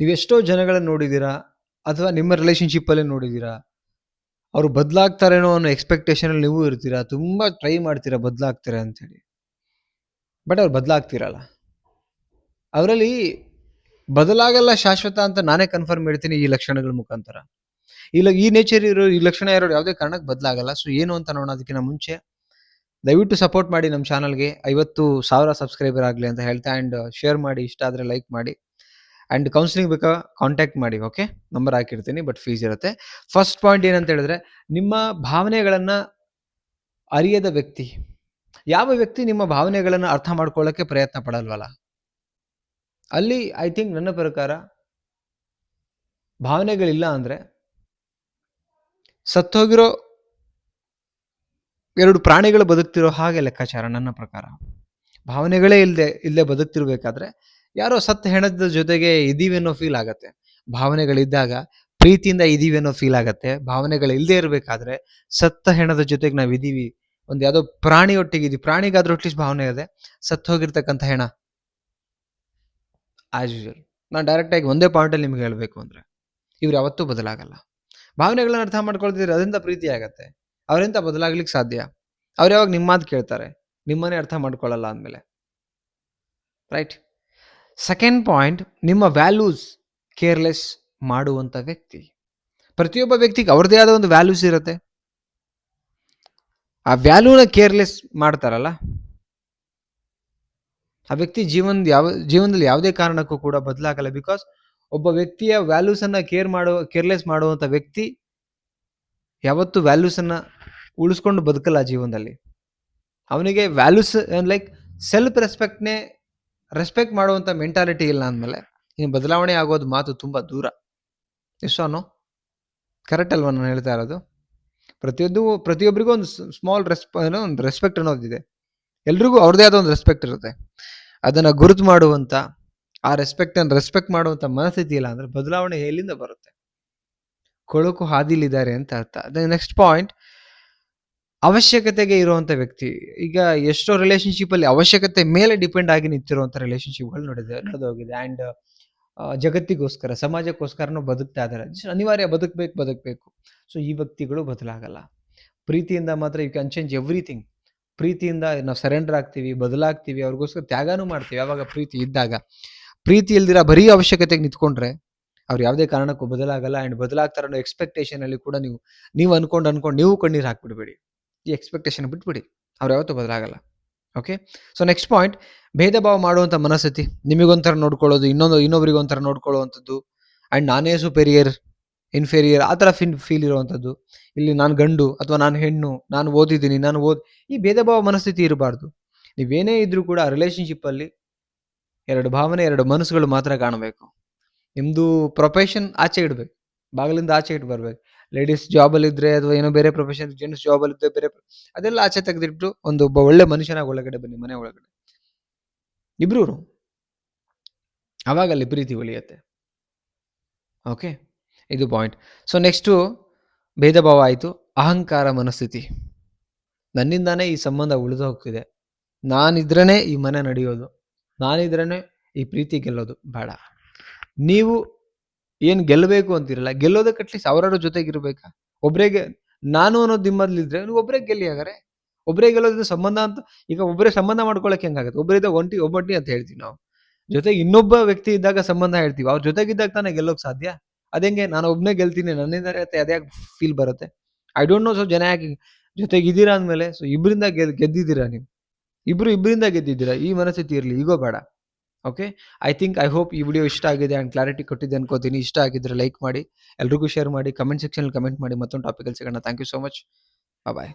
ನೀವೆಷ್ಟೋ ಜನಗಳನ್ನ ನೋಡಿದ್ದೀರಾ, ಅಥವಾ ನಿಮ್ಮ ರಿಲೇಶನ್‌ಶಿಪ್ಪಲ್ಲೇ ನೋಡಿದ್ದೀರಾ. ಅವರು ಬದಲಾಗ್ತಾರೇನೋ ಅನ್ನೋ ಎಕ್ಸ್‌ಪೆಕ್ಟೇಷನಲ್ಲಿ ನೀವು ಇರ್ತೀರಾ. ತುಂಬಾ ಟ್ರೈ ಮಾಡ್ತೀರಾ ಬದಲಾಗ್ತಾರೆ ಅಂತೇಳಿ. ಬಟ್ ಅವ್ರು ಬದಲಾಗ್ತಿರಲ್ಲ. ಅವರಲ್ಲಿ ಬದಲಾಗಲ್ಲ ಶಾಶ್ವತ ಅಂತ ನಾನೇ ಕನ್ಫರ್ಮ್ ಹೇಳ್ತೀನಿ ಈ ಲಕ್ಷಣಗಳ ಮುಖಾಂತರ. ಈ ನೇಚರ್ ಇರೋ ಈ ಲಕ್ಷಣ ಇರೋರು ಯಾವುದೇ ಕಾರಣಕ್ಕೆ ಬದಲಾಗಲ್ಲ. ಸೊ ಏನು ಅಂತ ನೋಡೋಣ ಅದಕ್ಕಿಂತ ಮುಂಚೆ ದಯವಿಟ್ಟು ಸಪೋರ್ಟ್ ಮಾಡಿ ನಮ್ಮ ಚಾನಲ್‌ಗೆ 50,000 ಸಬ್ಸ್ಕ್ರೈಬರ್ ಆಗಲಿ ಅಂತ ಹೇಳ್ತಾ ಆ್ಯಂಡ್ ಶೇರ್ ಮಾಡಿ, ಇಷ್ಟ ಆದರೆ ಲೈಕ್ ಮಾಡಿ. ಆ್ಯಂಡ್ ಕೌನ್ಸಿಲಿಂಗ್ ಬೇಕಾ ಕಾಂಟ್ಯಾಕ್ಟ್ ಮಾಡಿ. ಓಕೆ, ನಂಬರ್ ಹಾಕಿರ್ತೀನಿ, ಬಟ್ ಫೀಸ್ ಇರುತ್ತೆ. ಫಸ್ಟ್ ಪಾಯಿಂಟ್ ಏನಂತ ಹೇಳಿದ್ರೆ, ನಿಮ್ಮ ಭಾವನೆಗಳನ್ನು ಅರಿಯದ ವ್ಯಕ್ತಿ. ಯಾವ ವ್ಯಕ್ತಿ ನಿಮ್ಮ ಭಾವನೆಗಳನ್ನು ಅರ್ಥ ಮಾಡ್ಕೊಳ್ಳೋಕ್ಕೆ ಪ್ರಯತ್ನ ಪಡಲ್ವಲ್ಲ, ಅಲ್ಲಿ ಐ ಥಿಂಕ್ ನನ್ನ ಪ್ರಕಾರ ಭಾವನೆಗಳಿಲ್ಲ ಅಂದರೆ ಸತ್ತೋಗಿರೋ 2 ಪ್ರಾಣಿಗಳು ಬದುಕ್ತಿರೋ ಹಾಗೆ ಲೆಕ್ಕಾಚಾರ ನನ್ನ ಪ್ರಕಾರ. ಭಾವನೆಗಳೇ ಇಲ್ಲದೆ ಬದುಕ್ತಿರ್ಬೇಕಾದ್ರೆ ಯಾರೋ ಸತ್ತ ಹೆಣದ ಜೊತೆಗೆ ಇದೀವಿ ಅನ್ನೋ ಫೀಲ್ ಆಗತ್ತೆ. ಭಾವನೆಗಳಿದ್ದಾಗ ಪ್ರೀತಿಯಿಂದ ಇದೀವಿ ಅನ್ನೋ ಫೀಲ್ ಆಗತ್ತೆ. ಭಾವನೆಗಳು ಇಲ್ಲದೆ ಇರಬೇಕಾದ್ರೆ ಸತ್ತ ಹೆಣದ ಜೊತೆಗೆ ನಾವು ಇದೀವಿ, ಒಂದು ಯಾವುದೋ ಪ್ರಾಣಿ ಒಟ್ಟಿಗಿದೀವಿ. ಪ್ರಾಣಿಗಾದ್ರೂ ಅಟ್ಲೀಸ್ಟ್ ಭಾವನೆ ಇದೆ. ಸತ್ತು ಹೋಗಿರ್ತಕ್ಕಂಥ ಹೆಣ ಆಸ್ ಯೂಶುವಲ್. ನಾನು ಡೈರೆಕ್ಟಾಗಿ ಒಂದೇ ಪಾಯಿಂಟಲ್ಲಿ ನಿಮ್ಗೆ ಹೇಳಬೇಕು ಅಂದರೆ, ಇವ್ರು ಯಾವತ್ತೂ ಬದಲಾಗಲ್ಲ. ಭಾವನೆಗಳನ್ನ ಅರ್ಥ ಮಾಡ್ಕೊಳ್ತಿದ್ರೆ ಅದರಿಂದ ಪ್ರೀತಿ ಆಗತ್ತೆ. ಅವರಿಂದ ಬದಲಾಗ್ಲಿಕ್ಕೆ ಸಾಧ್ಯ. ಅವ್ರು ಯಾವಾಗ ನಿಮ್ಮ ಮಾತು ಕೇಳ್ತಾರೆ, ನಿಮ್ಮನ್ನೇ ಅರ್ಥ ಮಾಡ್ಕೊಳ್ಳಲ್ಲ ಅಂದಮೇಲೆ, ರೈಟ್? ಸೆಕೆಂಡ್ ಪಾಯಿಂಟ್, ನಿಮ್ಮ ವ್ಯಾಲ್ಯೂಸ್ ಕೇರ್ಲೆಸ್ ಮಾಡುವಂಥ ವ್ಯಕ್ತಿ. ಪ್ರತಿಯೊಬ್ಬ ವ್ಯಕ್ತಿಗೆ ಅವ್ರದ್ದೇ ಆದ ಒಂದು ವ್ಯಾಲ್ಯೂಸ್ ಇರುತ್ತೆ. ಆ ವ್ಯಾಲ್ಯೂನ ಕೇರ್ಲೆಸ್ ಮಾಡ್ತಾರಲ್ಲ, ಆ ವ್ಯಕ್ತಿ ಜೀವನದಲ್ಲಿ ಯಾವುದೇ ಕಾರಣಕ್ಕೂ ಕೂಡ ಬದಲಾಗಲ್ಲ. ಬಿಕಾಸ್ ಒಬ್ಬ ವ್ಯಕ್ತಿಯ ವ್ಯಾಲ್ಯೂಸನ್ನು ಕೇರ್ಲೆಸ್ ಮಾಡುವಂಥ ವ್ಯಕ್ತಿ ಯಾವತ್ತೂ ವ್ಯಾಲ್ಯೂಸನ್ನು ಉಳಿಸ್ಕೊಂಡು ಬದುಕಲ್ಲ ಜೀವನದಲ್ಲಿ. ಅವನಿಗೆ ವ್ಯಾಲ್ಯೂಸ್ ಲೈಕ್ ಸೆಲ್ಫ್ ರೆಸ್ಪೆಕ್ಟ್ ಮಾಡುವಂಥ ಮೆಂಟಾಲಿಟಿ ಇಲ್ಲ ಅಂದಮೇಲೆ ಇನ್ನು ಬದಲಾವಣೆ ಆಗೋದು ಮಾತು ತುಂಬ ದೂರ. ಎಷ್ಟೋ ಕರೆಕ್ಟ್ ಅಲ್ವಾ ನಾನು ಹೇಳ್ತಾ ಇರೋದು? ಪ್ರತಿಯೊಬ್ಬರಿಗೂ ಒಂದು ಸ್ಮಾಲ್ ಒಂದು ರೆಸ್ಪೆಕ್ಟ್ ಅನ್ನೋದಿದೆ. ಎಲ್ರಿಗೂ ಅವ್ರದ್ದೇ ಆದ ಒಂದು ರೆಸ್ಪೆಕ್ಟ್ ಇರುತ್ತೆ. ಅದನ್ನು ಗುರುತು ಮಾಡುವಂಥ, ಆ ರೆಸ್ಪೆಕ್ಟ್ ಮಾಡುವಂಥ ಮನಸ್ಥಿತಿ ಇಲ್ಲ ಅಂದರೆ ಬದಲಾವಣೆ ಎಲ್ಲಿಂದ ಬರುತ್ತೆ? ಕೊಳಕು ಹಾದಿಲಿದ್ದಾರೆ ಅಂತ ಅರ್ಥ. ನೆಕ್ಸ್ಟ್ ಪಾಯಿಂಟ್, ಅವಶ್ಯಕತೆಗೆ ಇರುವಂಥ ವ್ಯಕ್ತಿ. ಈಗ ಎಷ್ಟೋ ರಿಲೇಶನ್ಶಿಪ್ಪಲ್ಲಿ ಅವಶ್ಯಕತೆ ಮೇಲೆ ಡಿಪೆಂಡ್ ಆಗಿ ನಿಂತಿರುವಂಥ ರಿಲೇಶನ್ಶಿಪ್ಗಳು ನಡೆದೋಗಿದೆ. ಆ್ಯಂಡ್ ಜಗತ್ತಿಗೋಸ್ಕರ, ಸಮಾಜಕ್ಕೋಸ್ಕರನೂ ಬದುಕ್ತಾ ಇದ್ದಾರೆ. ಅನಿವಾರ್ಯ, ಬದುಕಬೇಕು. ಸೊ ಈ ವ್ಯಕ್ತಿಗಳು ಬದಲಾಗಲ್ಲ. ಪ್ರೀತಿಯಿಂದ ಮಾತ್ರ ಯು ಕ್ಯಾನ್ ಚೇಂಜ್ ಎವ್ರಿಥಿಂಗ್. ಪ್ರೀತಿಯಿಂದ ನಾವು ಸರೆಂಡರ್ ಆಗ್ತೀವಿ, ಬದಲಾಗ್ತೀವಿ, ಅವ್ರಿಗೋಸ್ಕರ ತ್ಯಾಗನೂ ಮಾಡ್ತೀವಿ. ಯಾವಾಗ ಪ್ರೀತಿ ಇದ್ದಾಗ. ಪ್ರೀತಿ ಇಲ್ದಿರ ಬರೀ ಅವಶ್ಯಕತೆಗೆ ನಿಂತ್ಕೊಂಡ್ರೆ ಅವ್ರು ಯಾವುದೇ ಕಾರಣಕ್ಕೂ ಬದಲಾಗಲ್ಲ. ಆ್ಯಂಡ್ ಬದಲಾಗ್ತಾರ ಅನ್ನೋ ಎಕ್ಸ್ಪೆಕ್ಟೇಷನಲ್ಲಿ ಕೂಡ ನೀವು ಅನ್ಕೊಂಡು ನೀವು ಕಣ್ಣೀರು ಹಾಕ್ಬಿಡ್ಬೇಡಿ. ಈ ಎಕ್ಸ್ಪೆಕ್ಟೇಷನ್ ಬಿಟ್ಬಿಡಿ, ಅವ್ರು ಯಾವತ್ತೂ ಬದಲಾಗಲ್ಲ. ಓಕೆ, ಸೊ ನೆಕ್ಸ್ಟ್ ಪಾಯಿಂಟ್, ಭೇದ ಭಾವ ಮಾಡುವಂಥ ಮನಸ್ಥಿತಿ. ನಿಮಗೊಂಥರ ನೋಡ್ಕೊಳ್ಳೋದು, ಇನ್ನೊಬ್ರಿಗೆ ಒಂಥರ ನೋಡ್ಕೊಳ್ಳುವಂಥದ್ದು. ಆ್ಯಂಡ್ ನಾನೇ ಸುಪೀರಿಯರ್, ಇನ್ಫೀರಿಯರ್ ಆ ಥರ ಫೀಲ್ ಇರುವಂಥದ್ದು. ಇಲ್ಲಿ ನಾನು ಗಂಡು ಅಥವಾ ನಾನು ಹೆಣ್ಣು, ನಾನು ಓದಿದ್ದೀನಿ, ಈ ಭೇದ ಭಾವ ಮನಸ್ಥಿತಿ ಇರಬಾರ್ದು. ನೀವೇನೇ ಇದ್ರೂ ಕೂಡ ರಿಲೇಶನ್ಶಿಪ್ಪಲ್ಲಿ 2 ಭಾವನೆ, 2 ಮನಸ್ಸುಗಳು ಮಾತ್ರ ಕಾಣಬೇಕು. ನಿಮ್ಮದು ಪ್ರೊಫೆಷನ್ ಆಚೆ ಇಡಬೇಕು, ಬಾಗಿಲಿಂದ ಆಚೆ ಇಟ್ಟು ಬರಬೇಕು. ಲೇಡೀಸ್ ಜಾಬಲ್ಲಿದ್ದರೆ ಅಥವಾ ಏನೋ ಬೇರೆ ಪ್ರೊಫೆಷನ್, ಜೆಂಟ್ಸ್ ಜಾಬಲ್ಲಿದ್ದರೆ ಬೇರೆ, ಅದೆಲ್ಲ ಆಚೆ ತೆಗೆದಿಟ್ಟು ಒಬ್ಬ ಒಳ್ಳೆ ಮನುಷ್ಯನಾಗಿ ಒಳಗಡೆ ಬನ್ನಿ, ಮನೆ ಒಳಗಡೆ ಇಬ್ರು. ಆವಾಗ ಅಲ್ಲಿ ಪ್ರೀತಿ ಉಳಿಯುತ್ತೆ. ಓಕೆ, ಇದು ಪಾಯಿಂಟ್. ಸೊ ನೆಕ್ಸ್ಟು ಭೇದ ಭಾವ ಆಯಿತು. ಅಹಂಕಾರ ಮನಸ್ಥಿತಿ. ನನ್ನಿಂದಾನೇ ಈ ಸಂಬಂಧ ಉಳಿದು ಹೋಗ್ತಿದೆ, ನಾನಿದ್ರೇ ಈ ಮನೆ ನಡೆಯೋದು, ನಾನಿದ್ರೇ ಈ ಪ್ರೀತಿ ಗೆಲ್ಲೋದು. ಬೇಡ. ನೀವು ಏನು ಗೆಲ್ಲಬೇಕು ಅಂತಿರಲ್ಲ, ಗೆಲ್ಲೋದಕ್ಕೆ ಅಟ್ಲೀಸ್ಟ್ ಅವರ ಜೊತೆಗಿರ್ಬೇಕಾ? ಒಬ್ಬರಿಗೆ ನಾನು ಅನ್ನೋದು ನಿಮ್ಮಲ್ಲಿದ್ರೆ ನೀವು ಒಬ್ಬರೇ ಗೆಲ್ಲಿ. ಹಾಗಾದ್ರೆ ಒಬ್ಬರೇ ಗೆಲ್ಲೋದ್ರಿಂದ ಸಂಬಂಧ ಅಂತ, ಈಗ ಒಬ್ಬರೇ ಸಂಬಂಧ ಮಾಡ್ಕೊಳಕ್ಕೆ ಹೆಂಗಾಗುತ್ತೆ? ಒಬ್ಬರಿದ್ದಾಗ ಒಬ್ಬಟ್ಟಿ ಅಂತ ಹೇಳ್ತೀವಿ ನಾವು. ಜೊತೆಗೆ ಇನ್ನೊಬ್ಬ ವ್ಯಕ್ತಿ ಇದ್ದಾಗ ಸಂಬಂಧ ಹೇಳ್ತೀವಿ. ಅವ್ರ ಜೊತೆಗಿದ್ದಾಗ ತಾನೇ ಗೆಲ್ಲೋಕೆ ಸಾಧ್ಯ. ಅದೆಂಗೆ? ನಾನು ಒಬ್ಬನೇ ಗೆಲ್ತೀನಿ, ನನ್ನಿಂದ ಅದ್ಯಾಕೆ ಫೀಲ್ ಬರುತ್ತೆ? I don't know. ಸೊ ಜನ ಯಾಕೆ ಜೊತೆಗಿದ್ದೀರಾ ಅಂದಮೇಲೆ, ಸೊ ಇಬ್ಬರಿಂದ ಗೆದ್ದಿದ್ದೀರಾ ನೀವು, ಇಬ್ಬರಿಂದ ಗೆದ್ದಿದ್ದೀರಾ. ಈ ಮನಸ್ಥಿತಿ ಇರಲಿ, ಈಗೋ ಬೇಡ. ಓಕೆ, ಐ ಹೋಪ್ ಈ ವಿಡಿಯೋ ಇಷ್ಟ ಆಗಿದೆ ಆ್ಯಂಡ್ ಕ್ಲಾರಿಟಿ ಕೊಟ್ಟಿದ್ದೆ ಅನ್ಕೋತೀನಿ. ಇಷ್ಟ ಆಗಿದ್ರೆ ಲೈಕ್ ಮಾಡಿ, ಎಲ್ರಿಗೂ ಶೇರ್ ಮಾಡಿ, ಕಮೆಂಟ್ ಸೆಕ್ಷನಲ್ಲಿ ಕಮೆಂಟ್ ಮಾಡಿ. ಮತ್ತೊಂದು ಟಾಪಿಕಲ್ಲಿ ಸಿಗೋಣ. Thank you so much. Bye.